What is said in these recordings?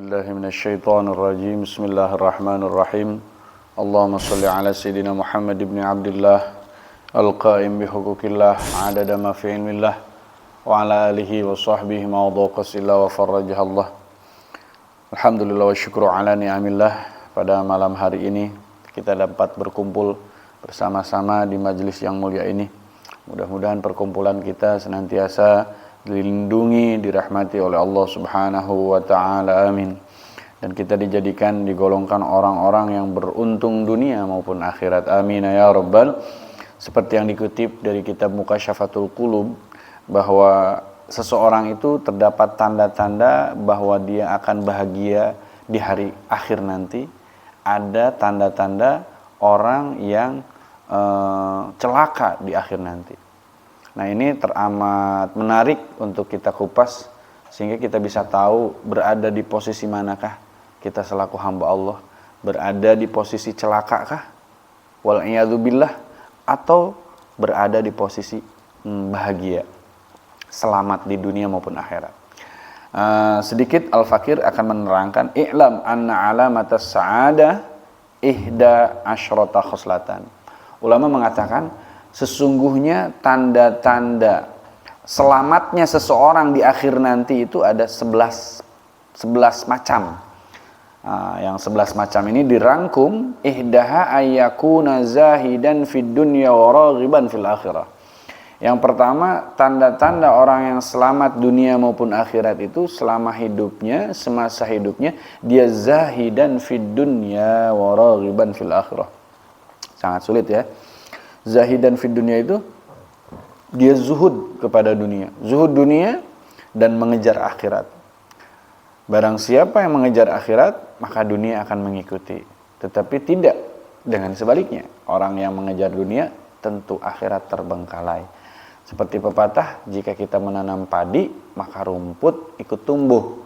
billahi minasyaitonir rajim. Bismillahirrahmanirrahim. Allahumma shalli ala sayyidina Muhammad ibn Abdullah al-qaim bi huquqillah adada ma fi ilmillah wa ala alihi wa sahbihi ma wadaqasillah wa farajah Allah. Alhamdulillah wa syukru ala ni'amillah. Pada malam hari ini kita dapat berkumpul bersama-sama di majelis yang mulia ini. Mudah-mudahan perkumpulan kita senantiasa dilindungi, dirahmati oleh Allah Subhanahu wa ta'ala, amin. Dan kita dijadikan, digolongkan orang-orang yang beruntung dunia maupun akhirat, amin ya rabbal. Seperti yang dikutip dari kitab Mukasyafatul Qulub, bahwa seseorang itu terdapat tanda-tanda bahwa dia akan bahagia di hari akhir nanti. Ada tanda-tanda orang yang celaka di akhir nanti. Nah, ini teramat menarik untuk kita kupas sehingga kita bisa tahu berada di posisi manakah kita selaku hamba Allah, berada di posisi celakakah wal iyadzubillah, atau berada di posisi bahagia, selamat di dunia maupun akhirat. Sedikit Al-Fakir akan menerangkan, i'lam anna alamatas sa'adah ihda asyrata khoslatan. Ulama mengatakan sesungguhnya tanda-tanda selamatnya seseorang di akhir nanti itu ada 11 macam. Yang 11 macam ini dirangkum, ihdaha ayyakuna zahidan fid dunya wa raghiban fil akhirah. Yang pertama, tanda-tanda orang yang selamat dunia maupun akhirat itu selama hidupnya, semasa hidupnya dia zahidan fid dunya wa raghiban fil akhirah. Sangat sulit ya. Zahidan fid dunia itu dia zuhud kepada dunia, zuhud dunia dan mengejar akhirat. Barang siapa yang mengejar akhirat, maka dunia akan mengikuti. Tetapi tidak dengan sebaliknya. Orang yang mengejar dunia, tentu akhirat terbengkalai. Seperti pepatah, jika kita menanam padi, maka rumput ikut tumbuh.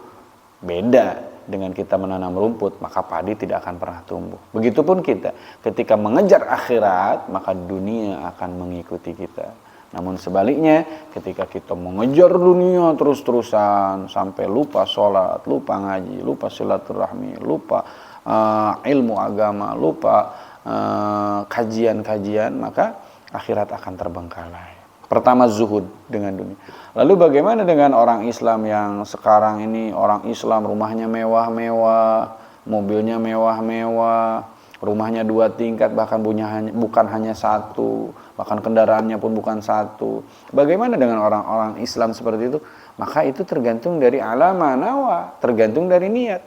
Beda dengan kita menanam rumput, maka padi tidak akan pernah tumbuh. Begitupun kita, ketika mengejar akhirat, maka dunia akan mengikuti kita. Namun sebaliknya, ketika kita mengejar dunia terus-terusan, sampai lupa sholat, lupa ngaji, lupa silaturahmi, lupa ilmu agama, lupa kajian-kajian, maka akhirat akan terbengkalai. Pertama, zuhud dengan dunia. Lalu bagaimana dengan orang Islam yang sekarang ini, orang Islam rumahnya mewah-mewah, mobilnya mewah-mewah, rumahnya 2 tingkat, bahkan bukan hanya 1, bahkan kendaraannya pun bukan 1. Bagaimana dengan orang-orang Islam seperti itu? Maka itu tergantung dari alama nawa, tergantung dari niat.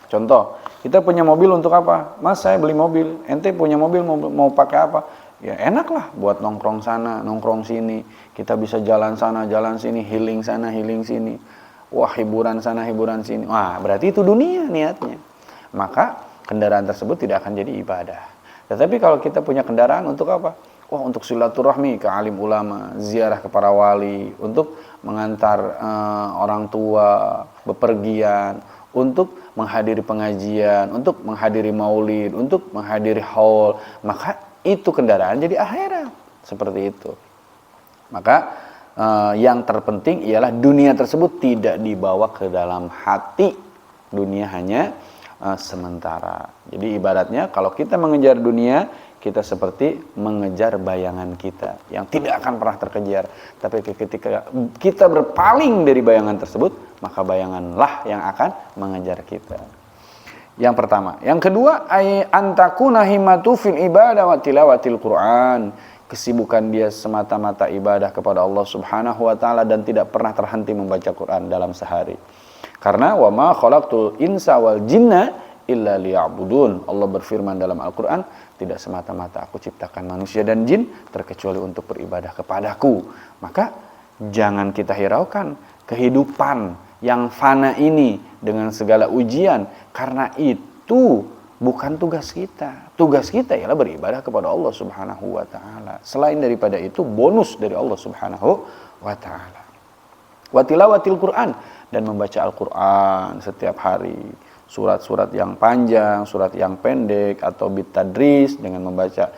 Contoh, kita punya mobil untuk apa? Mas, saya beli mobil. Ente punya mobil mau pakai apa? Ya enak lah buat nongkrong sana, nongkrong sini. Kita bisa jalan sana, jalan sini, healing sana, healing sini. Wah, hiburan sana, hiburan sini. Wah, berarti itu dunia niatnya. Maka kendaraan tersebut tidak akan jadi ibadah. Tetapi kalau kita punya kendaraan untuk apa? Wah, untuk silaturahmi ke alim ulama, ziarah ke para wali, untuk mengantar orang tua, bepergian, untuk menghadiri pengajian, untuk menghadiri maulid, untuk menghadiri haul, maka itu kendaraan jadi akhirat. Seperti itu. Maka yang terpenting ialah dunia tersebut tidak dibawa ke dalam hati. Dunia hanya sementara. Jadi ibaratnya kalau kita mengejar dunia, kita seperti mengejar bayangan kita yang tidak akan pernah terkejar. Tapi ketika kita berpaling dari bayangan tersebut, maka bayanganlah yang akan mengejar kita. Yang pertama. Yang kedua, antakuna himmatu fil ibadah wa tilawatil Qur'an. Kesibukan dia semata-mata ibadah kepada Allah Subhanahu wa taala dan tidak pernah terhenti membaca Quran dalam sehari. Karena wa ma khalaqtul insa wal jinna illa liya'budun. Allah berfirman dalam Al-Qur'an, tidak semata-mata aku ciptakan manusia dan jin terkecuali untuk beribadah kepadaku. Maka jangan kita hiraukan kehidupan yang fana ini dengan segala ujian, karena itu bukan tugas kita. Tugas kita ialah beribadah kepada Allah Subhanahu wa taala. Selain daripada itu bonus dari Allah Subhanahu wa taala. Wa tilawatil Qur'an, dan membaca Al-Qur'an setiap hari. Surat-surat yang panjang, surat yang pendek, atau bitadris dengan membaca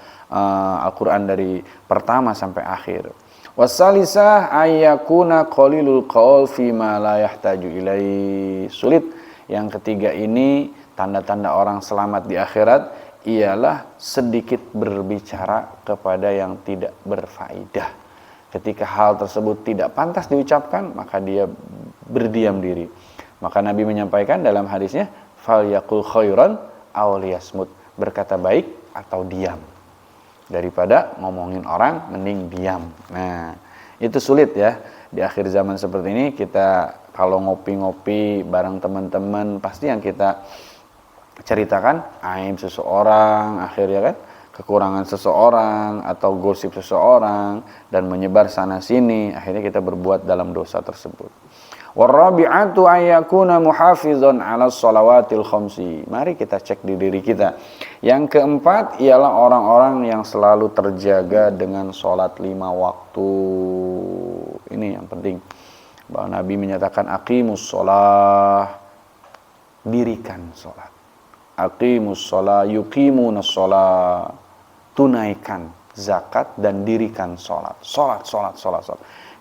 Al-Qur'an dari pertama sampai akhir. Wasalisah ayyakuna qalilul qaul fi ma la yahtaju ilai. Sulit Yang ketiga ini tanda-tanda orang selamat di akhirat ialah sedikit berbicara kepada yang tidak berfaedah. Ketika hal tersebut tidak pantas diucapkan, maka dia berdiam diri. Maka Nabi menyampaikan dalam hadisnya, falyaqul khairan aw liyasmut, berkata baik atau diam. Daripada ngomongin orang, mending diam. Nah, itu sulit ya. Di akhir zaman seperti ini, kita kalau ngopi-ngopi bareng teman-teman, pasti yang kita ceritakan aib seseorang, akhirnya kan kekurangan seseorang atau gosip seseorang dan menyebar sana sini, akhirnya kita berbuat dalam dosa tersebut. Warabi'atu ayyakuna muhafizan 'ala shalawatil khamsi. Mari kita cek di diri kita. Yang keempat ialah orang-orang yang selalu terjaga dengan salat 5 waktu. Ini yang penting. Bahwa Nabi menyatakan aqimus shalah, dirikan salat. Aqimus shalah yuqimunas shalah, tunaikan zakat dan dirikan salat. Salat.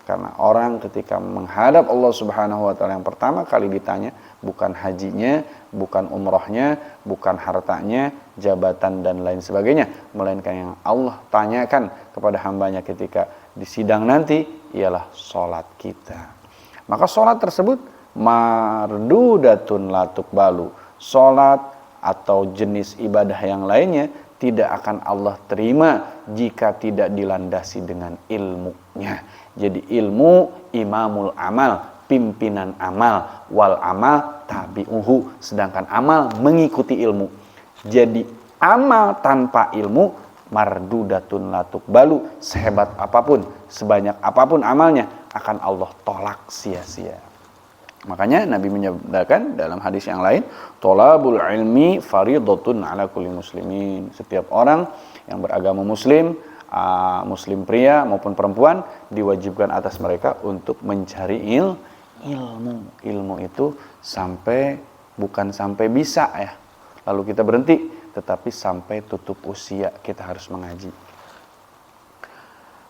Karena orang ketika menghadap Allah Subhanahu wa taala yang pertama kali ditanya bukan hajinya, bukan umrohnya, bukan hartanya, jabatan dan lain sebagainya, melainkan yang Allah tanyakan kepada hambanya ketika di sidang nanti ialah salat kita. Maka salat tersebut mardudatun la tuqbalu. Salat atau jenis ibadah yang lainnya tidak akan Allah terima jika tidak dilandasi dengan ilmunya. Jadi ilmu imamul amal, pimpinan amal, wal amal tabi'uhu, sedangkan amal mengikuti ilmu. Jadi amal tanpa ilmu mardudatun la tuqbalu, sehebat apapun, sebanyak apapun amalnya akan Allah tolak sia-sia. Makanya Nabi menyebutkan dalam hadis yang lain, thalabul ilmi fardhatun ala kulli muslimin. Setiap orang yang beragama muslim, muslim pria maupun perempuan, diwajibkan atas mereka untuk mencari ilmu. Ilmu itu bukan sampai bisa ya, lalu kita berhenti, tetapi sampai tutup usia kita harus mengaji.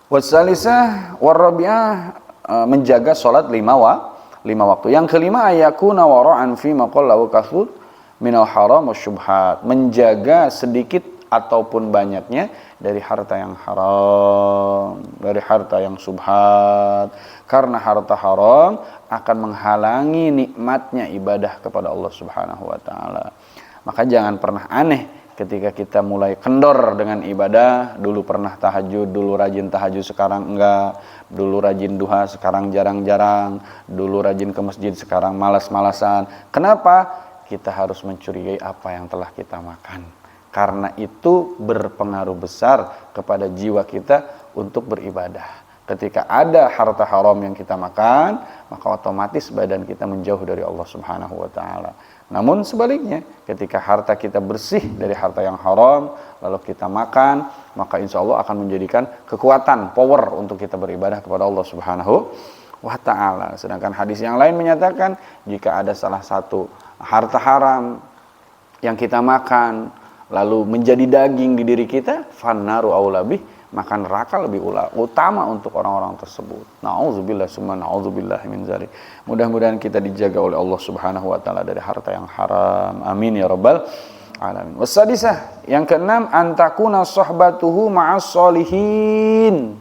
Wasalisah warabi'ah, menjaga salat 5 waktu. Yang kelima, ayakuna wara'an fi maqallahu kasur minal haram wasyubhat, menjaga sedikit ataupun banyaknya dari harta yang haram, dari harta yang subhat. Karena harta haram akan menghalangi nikmatnya ibadah kepada Allah Subhanahu wa taala. Maka jangan pernah aneh ketika kita mulai kendor dengan ibadah. Dulu pernah tahajud, dulu rajin tahajud, sekarang enggak. Dulu rajin duha, sekarang jarang-jarang. Dulu rajin ke masjid, sekarang malas-malasan. Kenapa? Kita harus mencurigai apa yang telah kita makan. Karena itu berpengaruh besar kepada jiwa kita untuk beribadah. Ketika ada harta haram yang kita makan, maka otomatis badan kita menjauh dari Allah Subhanahu wa taala. Namun sebaliknya, ketika harta kita bersih dari harta yang haram, lalu kita makan, maka insya Allah akan menjadikan kekuatan, power untuk kita beribadah kepada Allah Subhanahu wa ta'ala. Sedangkan hadis yang lain menyatakan, jika ada salah satu harta haram yang kita makan, lalu menjadi daging di diri kita, fannaru aulabih, maka neraka lebih utama untuk orang-orang tersebut. Na'udzubillah summa na'udzubillah min dzalik. Mudah-mudahan kita dijaga oleh Allah Subhanahu wa taala dari harta yang haram. Amin ya rabbal alamin. Wasadisah, yang keenam, antakuna sohbatuhu ma'as solihin.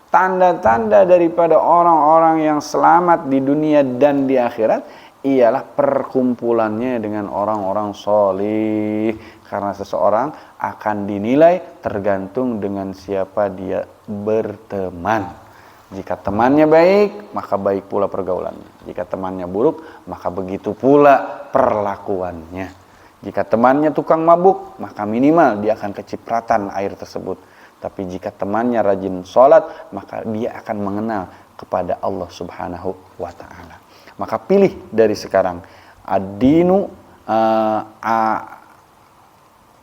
Tanda-tanda daripada orang-orang yang selamat di dunia dan di akhirat ialah perkumpulannya dengan orang-orang solih. Karena seseorang akan dinilai tergantung dengan siapa dia berteman. Jika temannya baik, maka baik pula pergaulannya. Jika temannya buruk, maka begitu pula perlakuannya. Jika temannya tukang mabuk, maka minimal dia akan kecipratan air tersebut. Tapi jika temannya rajin sholat, maka dia akan mengenal kepada Allah Subhanahu wa ta'ala. Maka pilih dari sekarang. Ad-dinu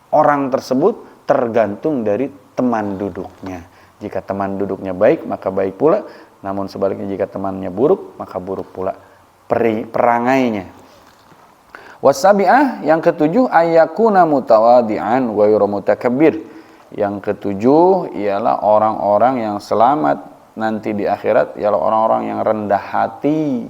orang tersebut tergantung dari teman duduknya. Jika teman duduknya baik, maka baik pula. Namun sebaliknya, jika temannya buruk, maka buruk pula perangainya. Wasabi'ah, yang ketujuh, ayyakuna mutawadi'an wa ghairu mutakabbir. Yang ketujuh ialah orang-orang yang selamat nanti di akhirat ialah orang-orang yang rendah hati,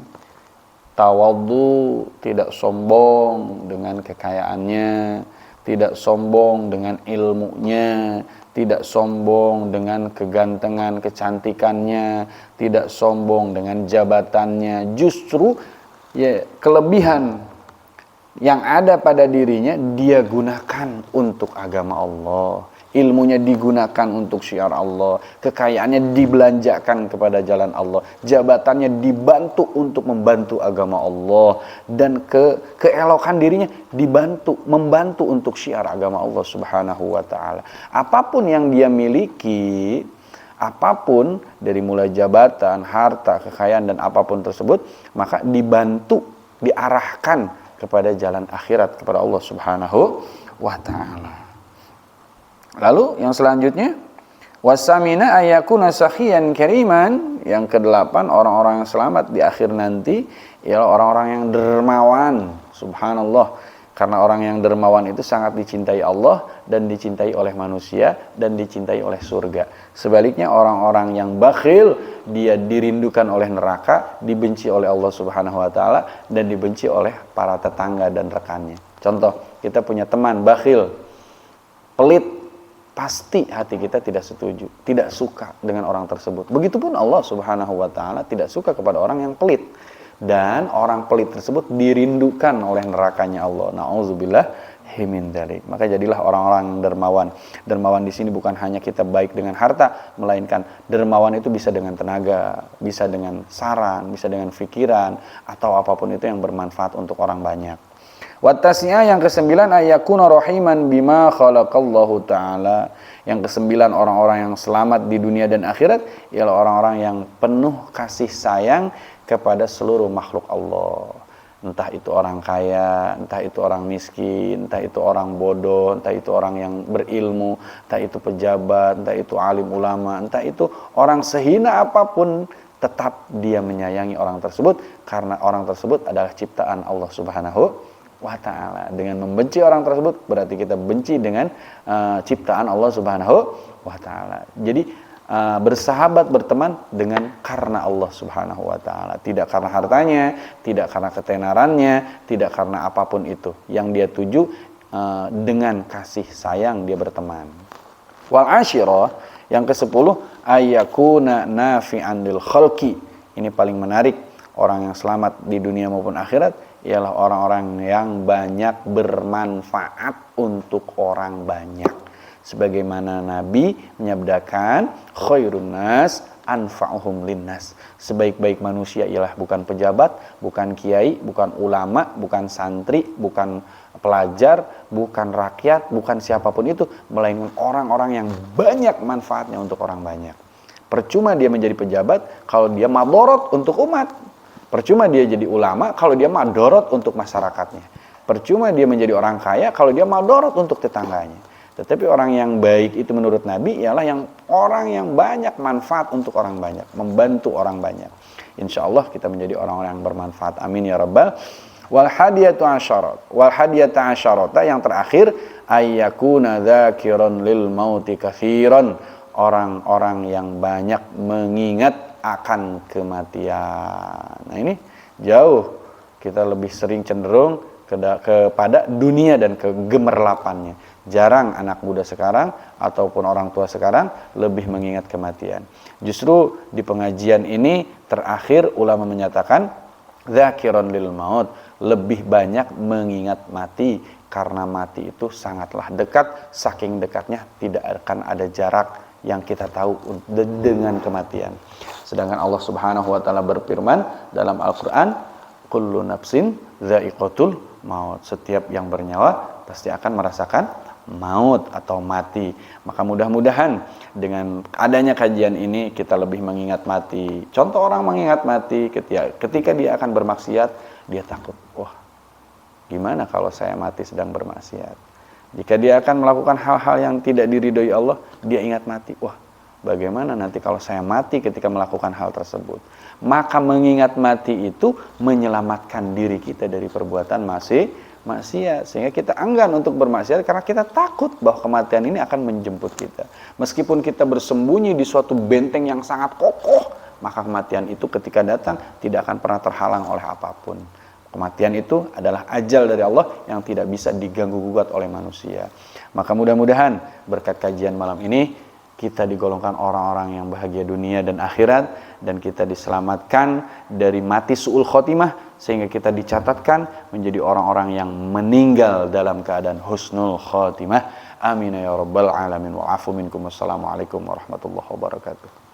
tawadhu, tidak sombong dengan kekayaannya, tidak sombong dengan ilmunya, tidak sombong dengan kegantengan, kecantikannya, tidak sombong dengan jabatannya. Justru ya kelebihan yang ada pada dirinya dia gunakan untuk agama Allah. Ilmunya digunakan untuk syiar Allah, kekayaannya dibelanjakan kepada jalan Allah, jabatannya dibantu untuk membantu agama Allah, dan keelokan dirinya membantu untuk syiar agama Allah Subhanahu wa taala. Apapun yang dia miliki, apapun dari mulai jabatan, harta, kekayaan dan apapun tersebut, maka dibantu, diarahkan kepada jalan akhirat, kepada Allah Subhanahu wa taala. Lalu yang selanjutnya, wasamina ayakuna sakhiyan kariman. Yang kedelapan, orang-orang yang selamat di akhir nanti ialah orang-orang yang dermawan. Subhanallah, karena orang yang dermawan itu sangat dicintai Allah dan dicintai oleh manusia dan dicintai oleh surga. Sebaliknya orang-orang yang bakhil, dia dirindukan oleh neraka, dibenci oleh Allah Subhanahu wa taala dan dibenci oleh para tetangga dan rekannya. Contoh, kita punya teman bakhil, pelit, pasti hati kita tidak setuju, tidak suka dengan orang tersebut. Begitupun Allah Subhanahu wa taala tidak suka kepada orang yang pelit. Dan orang pelit tersebut dirindukan oleh nerakanya Allah. Nauzubillah min dzalik. Maka jadilah orang-orang yang dermawan. Dermawan di sini bukan hanya kita baik dengan harta, melainkan dermawan itu bisa dengan tenaga, bisa dengan saran, bisa dengan pikiran, atau apapun itu yang bermanfaat untuk orang banyak. Wattasnya yang kesembilan, ayakuna rahiman bima khalaqallahu ta'ala. Yang kesembilan, orang-orang yang selamat di dunia dan akhirat ialah orang-orang yang penuh kasih sayang kepada seluruh makhluk Allah. Entah itu orang kaya, entah itu orang miskin, entah itu orang bodoh, entah itu orang yang berilmu, entah itu pejabat, entah itu alim ulama, entah itu orang sehina apapun, tetap dia menyayangi orang tersebut karena orang tersebut adalah ciptaan Allah Subhanahu wa ta'ala. Dengan membenci orang tersebut berarti kita benci dengan ciptaan Allah Subhanahu wa ta'ala. Jadi bersahabat, berteman dengan karena Allah Subhanahu wa ta'ala, tidak karena hartanya, tidak karena ketenarannya, tidak karena apapun itu. Yang dia tuju dengan kasih sayang dia berteman. Wal asyirah, yang ke-10, ayyakuna nafi'an lil khalqi. Ini paling menarik. Orang yang selamat di dunia maupun akhirat ialah orang-orang yang banyak bermanfaat untuk orang banyak. Sebagaimana Nabi menyabdakan, khairun nas anfa'uhum linnas. Sebaik-baik manusia ialah bukan pejabat, bukan kiai, bukan ulama, bukan santri, bukan pelajar, bukan rakyat, bukan siapapun itu, melainkan orang-orang yang banyak manfaatnya untuk orang banyak. Percuma dia menjadi pejabat kalau dia madorot untuk umat. Percuma dia jadi ulama kalau dia madorot untuk masyarakatnya. Percuma dia menjadi orang kaya kalau dia madorot untuk tetangganya. Tetapi orang yang baik itu menurut Nabi ialah orang yang banyak manfaat untuk orang banyak, membantu orang banyak. Insya Allah kita menjadi orang-orang yang bermanfaat. Amin ya rabbal. Wal hadiyatu asyarata, yang terakhir, ayyakuna dzakiran lil mauti katsiran. Orang-orang yang banyak mengingat akan kematian. Nah ini jauh kita lebih sering cenderung kepada dunia dan kegemerlapannya. Jarang anak muda sekarang ataupun orang tua sekarang lebih mengingat kematian. Justru di pengajian ini terakhir ulama menyatakan dzakiran lil maut, lebih banyak mengingat mati, karena mati itu sangatlah dekat, saking dekatnya tidak akan ada jarak yang kita tahu dengan kematian. Sedangkan Allah Subhanahu wa taala berfirman dalam Al-Qur'an, kullu nafsin dha'iqatul maut. Setiap yang bernyawa pasti akan merasakan maut atau mati. Maka mudah-mudahan dengan adanya kajian ini kita lebih mengingat mati. Contoh orang mengingat mati ketika dia akan bermaksiat, dia takut, wah, gimana kalau saya mati sedang bermaksiat? Jika dia akan melakukan hal-hal yang tidak diridhoi Allah, dia ingat mati. Wah, bagaimana nanti kalau saya mati ketika melakukan hal tersebut? Maka mengingat mati itu menyelamatkan diri kita dari perbuatan maksiat. Sehingga kita enggan untuk bermaksiat karena kita takut bahwa kematian ini akan menjemput kita. Meskipun kita bersembunyi di suatu benteng yang sangat kokoh, maka kematian itu ketika datang tidak akan pernah terhalang oleh apapun. Kematian itu adalah ajal dari Allah yang tidak bisa diganggu-gugat oleh manusia. Maka mudah-mudahan berkat kajian malam ini kita digolongkan orang-orang yang bahagia dunia dan akhirat, dan kita diselamatkan dari mati su'ul khotimah, sehingga kita dicatatkan menjadi orang-orang yang meninggal dalam keadaan husnul khotimah. Amin ya rabbal alamin. Wa'afu minkum. Wassalamualaikum warahmatullahi wabarakatuh.